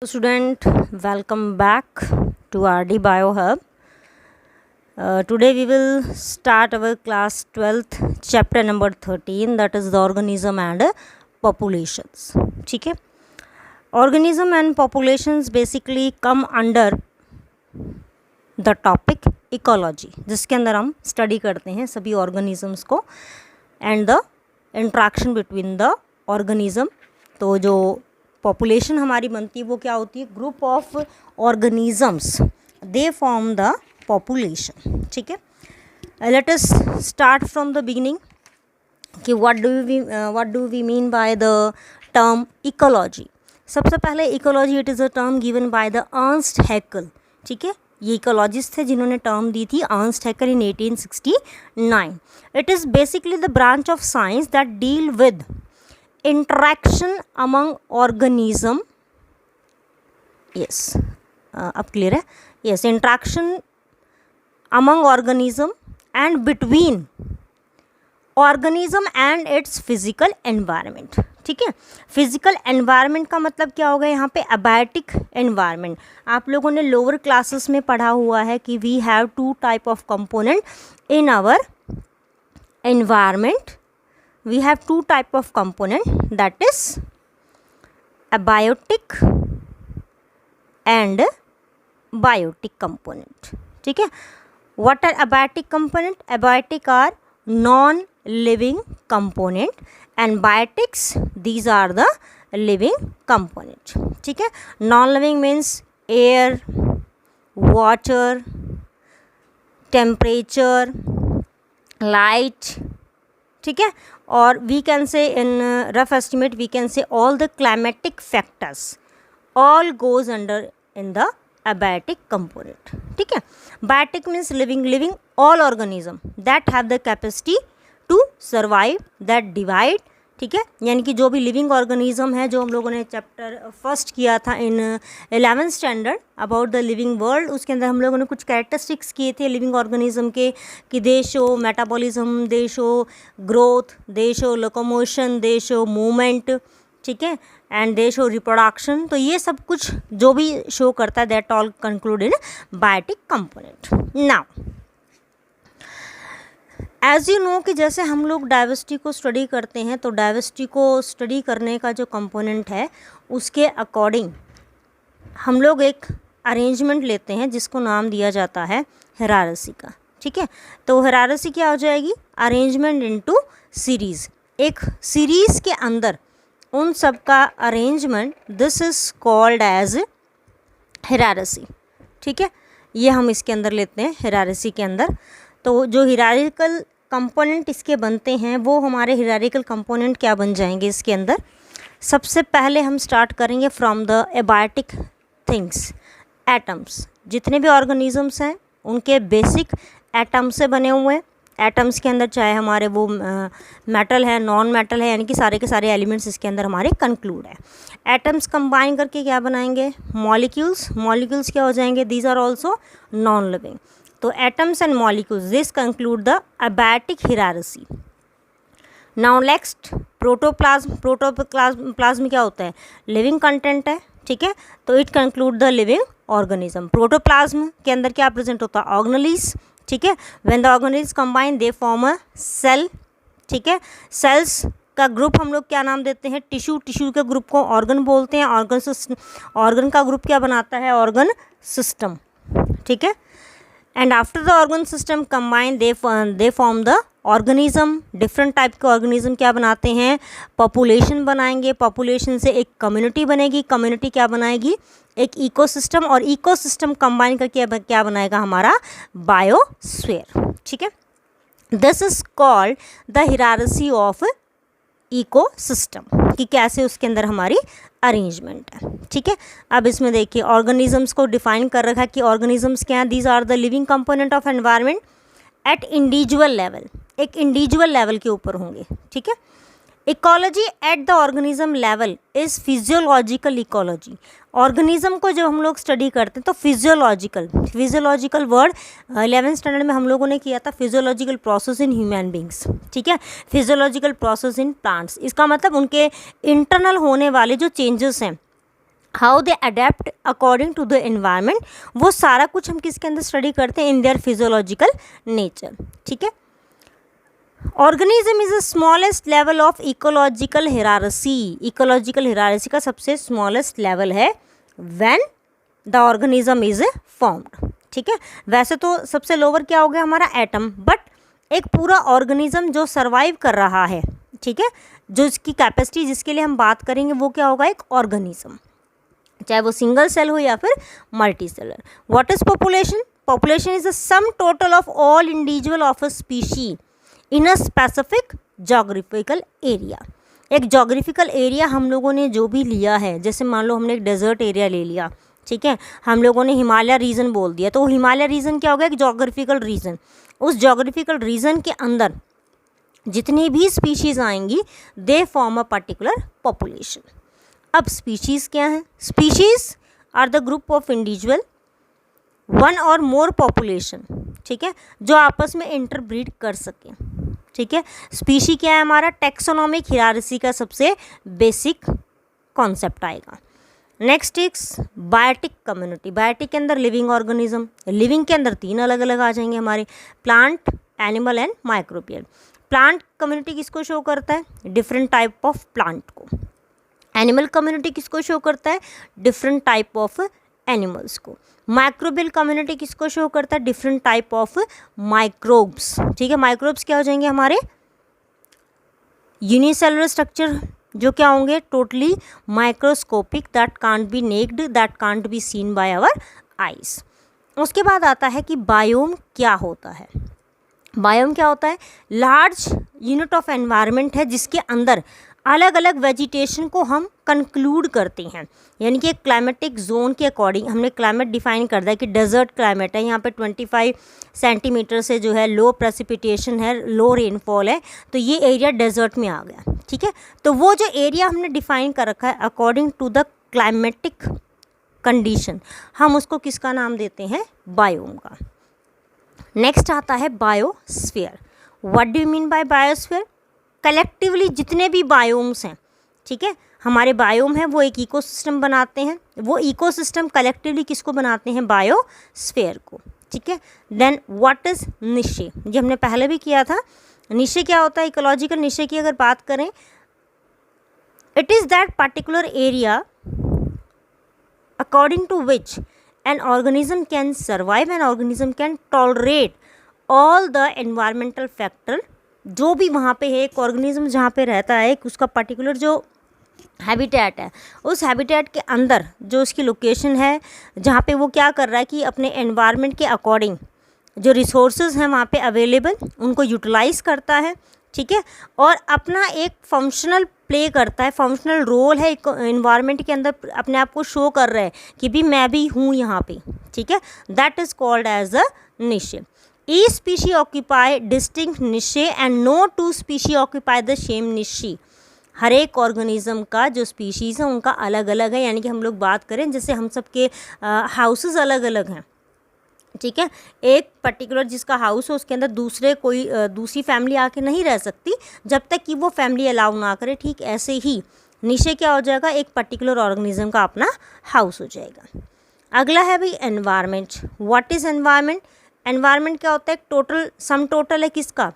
Student, welcome back to RD BioHub. Today we will start our class 12th chapter number 13, that is the organism and populations. ठीक है, organism and populations basically come under the topic ecology, जिसके अंदर हम study करते हैं सभी organisms को and the interaction between the organism. तो जो पॉपुलेशन हमारी बनती है वो क्या होती है? Group of organisms, they form the population. ठीक है, let us start from the beginning कि what do we mean by the term ecology. सबसे पहले ecology, it is a term given by the Ernst Haeckel. ठीक है, ये ecologist थे जिन्होंने टर्म दी थी, Ernst Haeckel, in 1869. It is basically the branch of science that deal with interaction among organism. Yes, अब क्लियर है. Yes, interaction among organism and between organism and its physical environment. ठीक है, physical environment का मतलब क्या होगा यहाँ पे? Abiotic environment. आप लोगों ने लोअर क्लासेस में पढ़ा हुआ है कि we have two type of component in our environment. We have two type of component, that is abiotic and biotic component. ठीक है, what are abiotic component? Abiotic are non-living component and biotics, these are the living component. ठीक है, non-living means air, water, temperature, light. ठीक है, और we can say in rough estimate we can say all the climatic factors all goes under in the abiotic component. ठीक है, biotic means living all organism that have the capacity to survive, that divide. ठीक है, यानी कि जो भी living organism है, जो हम लोगों ने चैप्टर फर्स्ट किया था इन 11th standard about the living world, उसके अंदर हम लोगों ने कुछ कैरेक्टरिस्टिक्स किए थे लिविंग ऑर्गेनिज्म के, कि दे शो मेटाबॉलिज्म, दे शो ग्रोथ, दे शो लोकोमोशन, दे शो मूवमेंट. ठीक है, एंड दे शो रिप्रोडक्शन. तो ये सब कुछ जो भी शो करता है, that all conclude in biotic component. Now as you know कि जैसे हम लोग डाइवर्सिटी को स्टडी करते हैं, तो डाइवर्सिटी को स्टडी करने का जो कंपोनेंट है उसके अकॉर्डिंग हम लोग एक अरेंजमेंट लेते हैं जिसको नाम दिया जाता है हिरारसी का. ठीक है, तो हिरारसी क्या हो जाएगी? Arrangement into series. एक सीरीज़ के अंदर उन सब का arrangement, this is called as hierarchy. ठीक है, ये हम इसके अंदर लेते हैं हिरारसी के अंदर. तो जो हिरारिकल कंपोनेंट इसके बनते हैं वो हमारे हिरारिकल कंपोनेंट क्या बन जाएंगे इसके अंदर? सबसे पहले हम स्टार्ट करेंगे from the abiotic things. Atoms, जितने भी ऑर्गेनिजम्स हैं उनके बेसिक एटम से बने हुए हैं. एटम्स के अंदर चाहे हमारे वो मेटल है, नॉन मेटल है, यानी कि सारे के सारे एलिमेंट्स इसके अंदर हमारे कंक्लूड है. एटम्स कंबाइन करके क्या बनाएंगे? मॉलिक्यूल्स. मॉलिक्यूल्स क्या हो जाएंगे? These are also non living. तो atoms and molecules, this conclude the abiotic hierarchy. Now next, protoplasm. Protoplasm क्या होता है? लिविंग कंटेंट है. ठीक है, तो it conclude the living organism. Protoplasm के अंदर क्या प्रेजेंट होता है? ऑर्गेनेल्स. ठीक है, when the organelles combine they form a cell. ठीक है, सेल्स का ग्रुप हम लोग क्या नाम देते हैं? टिश्यू. टिश्यू के ग्रुप को ऑर्गन बोलते हैं. ऑर्गन का ग्रुप क्या बनाता है? Organ system. ठीक है, and after the organ system combine they form the organism. Different type के ऑर्गेनिज्म क्या बनाते हैं? पॉपुलेशन बनाएंगे. पॉपुलेशन से एक कम्युनिटी बनेगी. कम्युनिटी क्या बनाएगी? एक इकोसिस्टम. और इकोसिस्टम कंबाइन करके क्या बनाएगा? हमारा बायोस्फीयर. ठीक है, this is called the hierarchy of ecosystem, कि कैसे उसके अंदर हमारी अरेंजमेंट है. ठीक है, अब इसमें देखिए ऑर्गेनिजम्स को डिफाइन कर रखा है कि ऑर्गेनिजम्स क्या हैं? These are the living component of environment at individual level. एक इंडिविजुअल लेवल के ऊपर होंगे. ठीक है, ecology at the organism level is physiological ecology. Organism को जब हम लोग स्टडी करते हैं तो फिजियोलॉजिकल वर्ड 11th स्टैंडर्ड में हम लोगों ने किया था, physiological process in human beings. ठीक है, फिजियोलॉजिकल प्रोसेस इन प्लांट्स. इसका मतलब उनके इंटरनल होने वाले जो चेंजेस हैं how they adapt according to the environment, वो सारा कुछ हम किसके अंदर स्टडी करते हैं, इन देयर फिजियोलॉजिकल नेचर। ठीक है। Organism is the smallest level of ecological hierarchy, ecological hierarchy का सबसे स्मॉलेस्ट लेवल है when the organism is formed. ठीक है। वैसे तो सबसे लोअर क्या हो गया हमारा एटम, बट एक पूरा ऑर्गेनिज्म जो सर्वाइव कर रहा है, ठीक है, जो इसकी कैपेसिटी जिसके लिए हम बात करेंगे वो क्या होगा, एक ऑर्गेनिज्म, चाहे वो सिंगल सेल हो या फिर multi cellular. What is population? Population is the sum total of all individual of a species in a specific geographical area. एक जोग्राफिकल एरिया हम लोगों ने जो भी लिया है, जैसे मान लो हमने एक डेजर्ट एरिया ले लिया, ठीक है, हम लोगों ने हिमालय रीजन बोल दिया, तो हिमालय रीजन क्या होगा, एक जोग्राफिकल रीजन। उस जोग्राफिकल रीजन के अंदर जितनी भी स्पीशीज़ आएंगी they form a particular population. अब स्पीशीज़ क्या हैं? Species are the group of individual one और मोर पॉपुलेशन, ठीक है, जो आपस में इंटरब्रीड कर सकें। ठीक है। स्पीशी क्या है हमारा, टेक्सोनॉमिक हिरारसी का सबसे बेसिक कॉन्सेप्ट आएगा। Next is biotic community. Biotic के अंदर लिविंग ऑर्गेनिज्म, लिविंग के अंदर तीन अलग अलग आ जाएंगे हमारे, plant, animal and microbial. Plant community किसको शो करता है, डिफरेंट टाइप ऑफ प्लांट को। एनिमल कम्युनिटी किसको शो करता है, डिफरेंट टाइप ऑफ एनिमल्स को। माइक्रोबियल कम्युनिटी किसको शो करता है, डिफरेंट टाइप ऑफ माइक्रोब्स। ठीक है। माइक्रोब्स क्या हो जाएंगे हमारे, यूनिसेलुलर स्ट्रक्चर जो क्या होंगे, totally microscopic, that can't be naked, that can't be seen by our eyes. उसके बाद आता है कि बायोम क्या होता है। बायोम क्या होता है, लार्ज यूनिट ऑफ एनवायरनमेंट है जिसके अंदर अलग अलग वेजिटेशन को हम कंक्लूड करते हैं, यानी कि एक क्लाइमेटिक जोन के अकॉर्डिंग हमने क्लाइमेट डिफाइन कर दिया कि डेजर्ट क्लाइमेट है, यहाँ पे 25 सेंटीमीटर से जो है लो प्रेसिपिटेशन है, लो रेनफॉल है, तो ये एरिया डेजर्ट में आ गया। ठीक है। तो वो जो एरिया हमने डिफाइन कर रखा है according to the climatic condition, हम उसको किसका नाम देते हैं, बायोम का। नेक्स्ट आता है biosphere. What do you mean by biosphere? Collectively जितने भी बायोम्स हैं, ठीक है, हमारे बायोम हैं वो एक इकोसिस्टम बनाते हैं, वो इकोसिस्टम कलेक्टिवली किसको बनाते हैं, बायोस्फीयर को। ठीक है। देन व्हाट इज निशे, ये हमने पहले भी किया था। निशे क्या होता है, इकोलॉजिकल निशे की अगर बात करें, it is that particular area according to which an organism can survive, an organism can tolerate all the environmental factor। जो भी वहाँ पे है, एक ऑर्गेनिज्म जहाँ पे रहता है, उसका पर्टिकुलर जो हैबिटेट है, उस हैबिटेट के अंदर जो उसकी लोकेशन है, जहाँ पे वो क्या कर रहा है कि अपने एनवायरनमेंट के अकॉर्डिंग जो रिसोर्सेज हैं वहाँ पे अवेलेबल, उनको यूटिलाइज़ करता है। ठीक है। और अपना एक फंक्शनल प्ले करता है, फंक्शनल रोल है इन्वायरमेंट के अंदर, अपने आप को शो कर रहा है कि भी मैं भी हूँ यहाँ पे। ठीक है। That is called as a niche. Each species occupy distinct niche and no two species occupy the same niche. हर एक ऑर्गेनिज्म का जो स्पीशीज़ है उनका अलग अलग है, यानी कि हम लोग बात करें जैसे हम सब के हाउसेस अलग अलग हैं। ठीक है। एक पर्टिकुलर जिसका हाउस हो उसके अंदर दूसरी फैमिली आके नहीं रह सकती जब तक कि वो फैमिली अलाउ ना करे। ठीक ऐसे ही निशे क्या हो जाएगा, एक पर्टिकुलर ऑर्गेनिज्म का अपना हाउस हो जाएगा। अगला है भाई environment. What is environment? Environment क्या होता है, टोटल सम टोटल है किसका,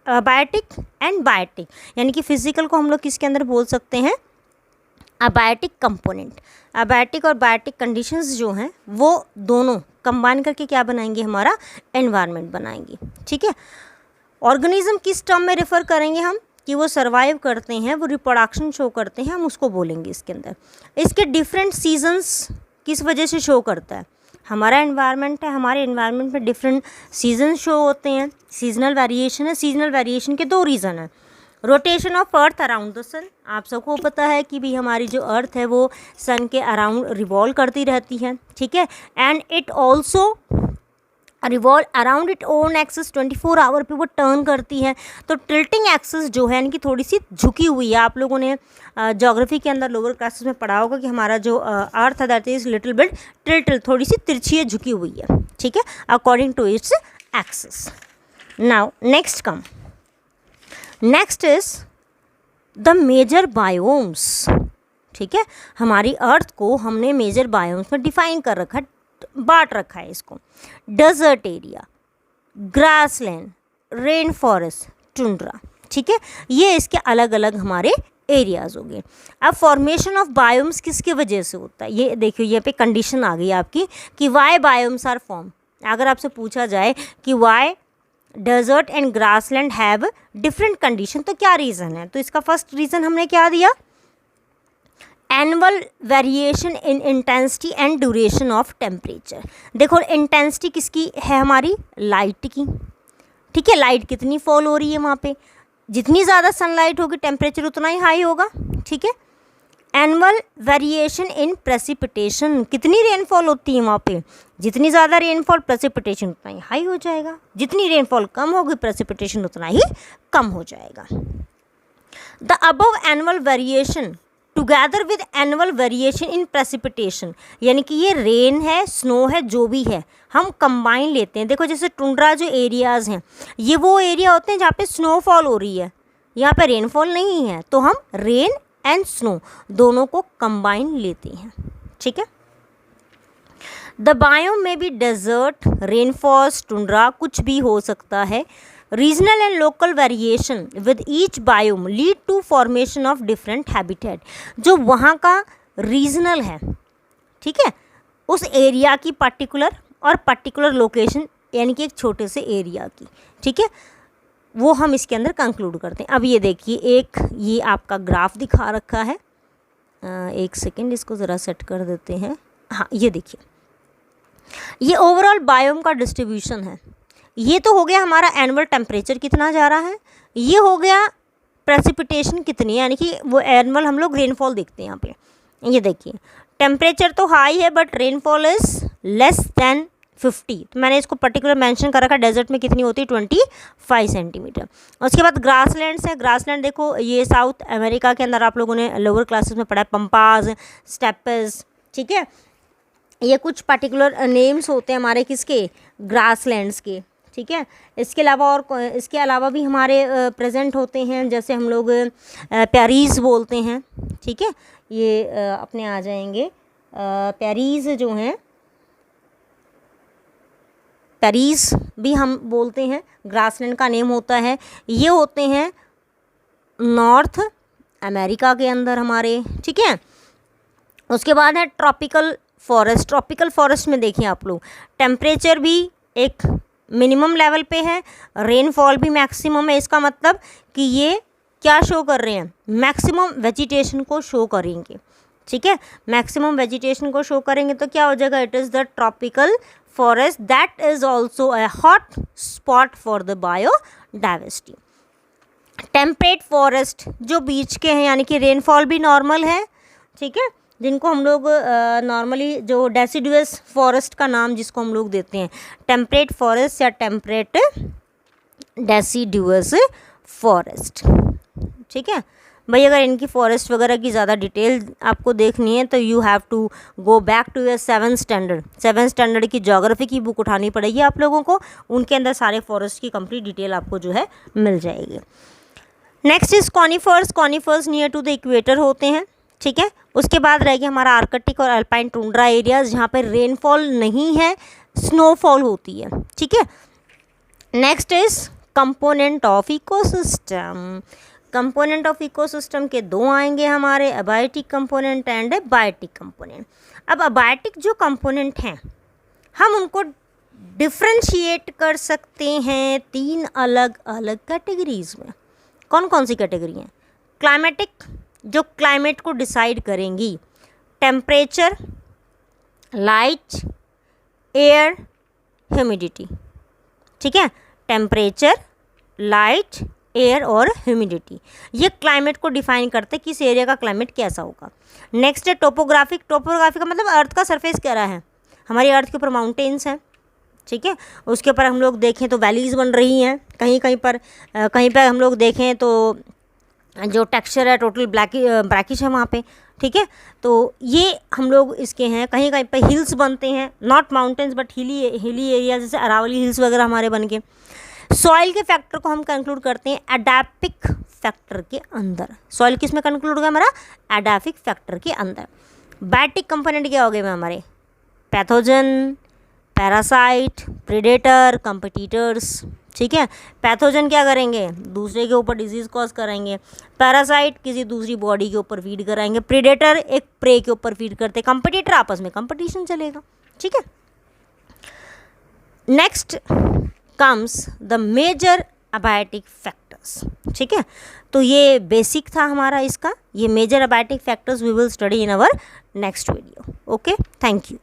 बायोटिक एंड बायोटिक, यानी कि फिजिकल को हम लोग किसके अंदर बोल सकते हैं, अबायोटिक कंपोनेंट। अबायोटिक और बायोटिक कंडीशंस जो हैं वो दोनों कंबाइन करके क्या बनाएंगे, हमारा एनवायरनमेंट बनाएंगे। ठीक है। ऑर्गेनिज्म किस टर्म में रेफर करेंगे हम, कि वो सर्वाइव करते हैं, वो रिप्रोडक्शन शो करते हैं, हम उसको बोलेंगे इसके अंदर। इसके डिफरेंट सीजन्स किस वजह से शो करता है, हमारा एनवायरनमेंट है, हमारे एनवायरनमेंट में डिफरेंट सीजन शो होते हैं, सीजनल वेरिएशन है। सीजनल वेरिएशन के दो रीज़न हैं, rotation of earth around the sun. आप सबको पता है कि भी हमारी जो अर्थ है वो सन के अराउंड रिवॉल्व करती रहती है। ठीक है। And it also revolve around it own axis, 24 hour पे वो टर्न करती है। तो टिल्टिंग एक्सिस जो है, यानी कि थोड़ी सी झुकी हुई है। आप लोगों ने ज्योग्राफी के अंदर लोअर क्लासेस में पढ़ा होगा कि हमारा जो अर्थ है that is little bit tilt, थोड़ी सी तिरछी है, झुकी हुई है। ठीक है, according to its axis. Now next is the major biomes. ठीक है, हमारी अर्थ को हमने मेजर बायोम्स में डिफाइन कर रखा है, बांट रखा है इसको। Desert area, grassland, rain forest, tundra, ठीक है, ये इसके अलग अलग हमारे एरियाज़ हो गए। अब फॉर्मेशन ऑफ बायोम्स किसके वजह से होता है, ये देखिए ये पे कंडीशन आ गई आपकी कि वाई बायोम्स आर फॉर्म। अगर आपसे पूछा जाए कि why desert and grassland have different condition, तो क्या रीज़न है, तो इसका फर्स्ट रीज़न हमने क्या दिया, annual variation in intensity and duration of temperature. देखो इंटेंसिटी किसकी है, हमारी लाइट की, ठीक है, लाइट कितनी फॉल हो रही है वहाँ पे, जितनी ज़्यादा सनलाइट होगी टेम्परेचर उतना ही हाई होगा, ठीक है। एनुअल वेरिएशन इन प्रेसिपिटेशन, कितनी रेनफॉल होती है वहाँ पे, जितनी ज़्यादा रेनफॉल प्रेसिपिटेशन उतना ही हाई हो जाएगा, जितनी रेनफॉल कम होगी प्रेसिपिटेशन उतना ही कम हो जाएगा। The above annual variation together with annual variation in precipitation, यानी कि ये रेन है, स्नो है, जो भी है हम कंबाइन लेते हैं। देखो जैसे टुंड्रा जो एरियाज़ हैं, ये वो एरिया होते हैं जहाँ पे स्नोफॉल हो रही है, यहाँ पे रेनफॉल नहीं है, तो हम रेन एंड स्नो दोनों को कंबाइन लेते हैं, ठीक है। द बायोम में भी डेजर्ट, रेन फॉरेस्ट, टुंड्रा कुछ भी हो सकता है। Regional and local variation with each biome lead to formation of different habitat. जो वहाँ का रीजनल है, ठीक है, उस एरिया की पर्टिकुलर लोकेशन, यानी कि एक छोटे से एरिया की, ठीक है, वो हम इसके अंदर कंक्लूड करते हैं। अब ये देखिए एक ये आपका ग्राफ दिखा रखा है, एक सेकेंड इसको ज़रा सेट कर देते हैं। हाँ ये देखिए, ये ओवरऑल बायोम का डिस्ट्रीब्यूशन है। ये तो हो गया हमारा एनुअल टेम्परेचर कितना जा रहा है, ये हो गया प्रेसिपिटेशन कितनी, यानी कि वो एनुअल हम लोग रेनफॉल देखते हैं यहाँ पे। ये देखिए टेम्परेचर तो हाई है but rainfall is less than 50, तो मैंने इसको पर्टिकुलर मेंशन कर रखा। डेजर्ट में कितनी होती है 25 सेंटीमीटर। उसके बाद ग्रासलैंड्स है, ग्रासलैंड देखो ये साउथ अमेरिका के अंदर आप लोगों ने लोअर क्लासेस में पढ़ा है, पंपास, स्टेप्स, ठीक है, ये कुछ पर्टिकुलर नेम्स होते हैं हमारे किसके, ग्रासलैंड्स के, ठीक है। इसके अलावा भी हमारे प्रेजेंट होते हैं, जैसे हम लोग प्यारीज बोलते हैं, ठीक है, ये अपने आ जाएंगे प्यारीज जो हैं, प्यारीज भी हम बोलते हैं, ग्रासलैंड का नेम होता है। ये होते हैं नॉर्थ अमेरिका के अंदर हमारे, ठीक है। उसके बाद है ट्रॉपिकल फॉरेस्ट। ट्रॉपिकल फॉरेस्ट में देखिए आप लोग टेम्परेचर भी एक मिनिमम लेवल पे है, रेनफॉल भी मैक्सिमम है। इसका मतलब कि ये क्या शो कर रहे हैं, मैक्सिमम वेजिटेशन को शो करेंगे, ठीक है, मैक्सिमम वेजिटेशन को शो करेंगे तो क्या हो जाएगा, it is the tropical forest that is also a hot spot for the biodiversity. Temperate forest जो बीच के हैं, यानी कि रेनफॉल भी नॉर्मल है, ठीक है, जिनको हम लोग नॉर्मली जो डेसिडुअस फॉरेस्ट का नाम जिसको हम लोग देते हैं, टेम्परेट फॉरेस्ट या टेम्परेट डेसिडुअस फॉरेस्ट, ठीक है भाई। अगर इनकी फॉरेस्ट वगैरह की ज़्यादा डिटेल आपको देखनी है तो you have to go back to your 7th standard की ज्योग्राफी की बुक उठानी पड़ेगी आप लोगों को, उनके अंदर सारे फॉरेस्ट की कंप्लीट डिटेल आपको जो है मिल जाएगी। Next is conifers. Conifers near to the equator होते हैं, ठीक है। उसके बाद रहेगी हमारा आर्कटिक और अल्पाइन टुंड्रा एरियाज, जहाँ पर रेनफॉल नहीं है, स्नोफॉल होती है, ठीक है। Next is component of ecosystem. Component of ecosystem के दो आएंगे हमारे, abiotic component and biotic component. अब अबायोटिक जो कंपोनेंट हैं हम उनको डिफ्रेंशिएट कर सकते हैं 3 अलग अलग कैटेगरीज में। कौन कौन सी कैटेगरी हैं, क्लाइमेटिक जो क्लाइमेट को डिसाइड करेंगी, टेम्परेचर, लाइट, एयर, ह्यूमिडिटी, ठीक है, टेम्परेचर, लाइट, एयर और ह्यूमिडिटी, ये क्लाइमेट को डिफाइन करते हैं किस एरिया का क्लाइमेट कैसा होगा। नेक्स्ट है टोपोग्राफिक। टोपोग्राफिक का मतलब अर्थ का सरफेस क्या रहा है, हमारी अर्थ के ऊपर माउंटेन्स हैं, ठीक है, उसके ऊपर हम लोग देखें तो वैलीज़ बन रही हैं, कहीं पर हम लोग देखें तो जो टेक्सचर है टोटल ब्लैकिश है वहाँ पे, ठीक है। तो ये हम लोग इसके हैं, कहीं कहीं पे हिल्स बनते हैं, not mountains but hilly area, जैसे अरावली हिल्स वगैरह हमारे बन के। सॉइल के फैक्टर को हम कंक्लूड करते हैं एडापिक फैक्टर के अंदर। सॉइल किस में कंक्लूड होगा हमारा? एडापिक फैक्टर के अंदर। बायोटिक कंपोनेंट क्या हो गए हमारे? Pathogen, parasite, predator, competitors. ठीक है, पैथोजन क्या करेंगे? दूसरे के ऊपर डिजीज़ कॉज कराएंगे। पैरासाइट किसी दूसरी बॉडी के ऊपर फीड कराएंगे। प्रेडेटर एक प्रे के ऊपर फीड करते। कंपिटिटर आपस में कंपटीशन चलेगा। ठीक है, next comes the major abiotic factors. ठीक है, तो ये बेसिक था हमारा इसका। ये major abiotic factors we will study in our next video. Okay, thank you.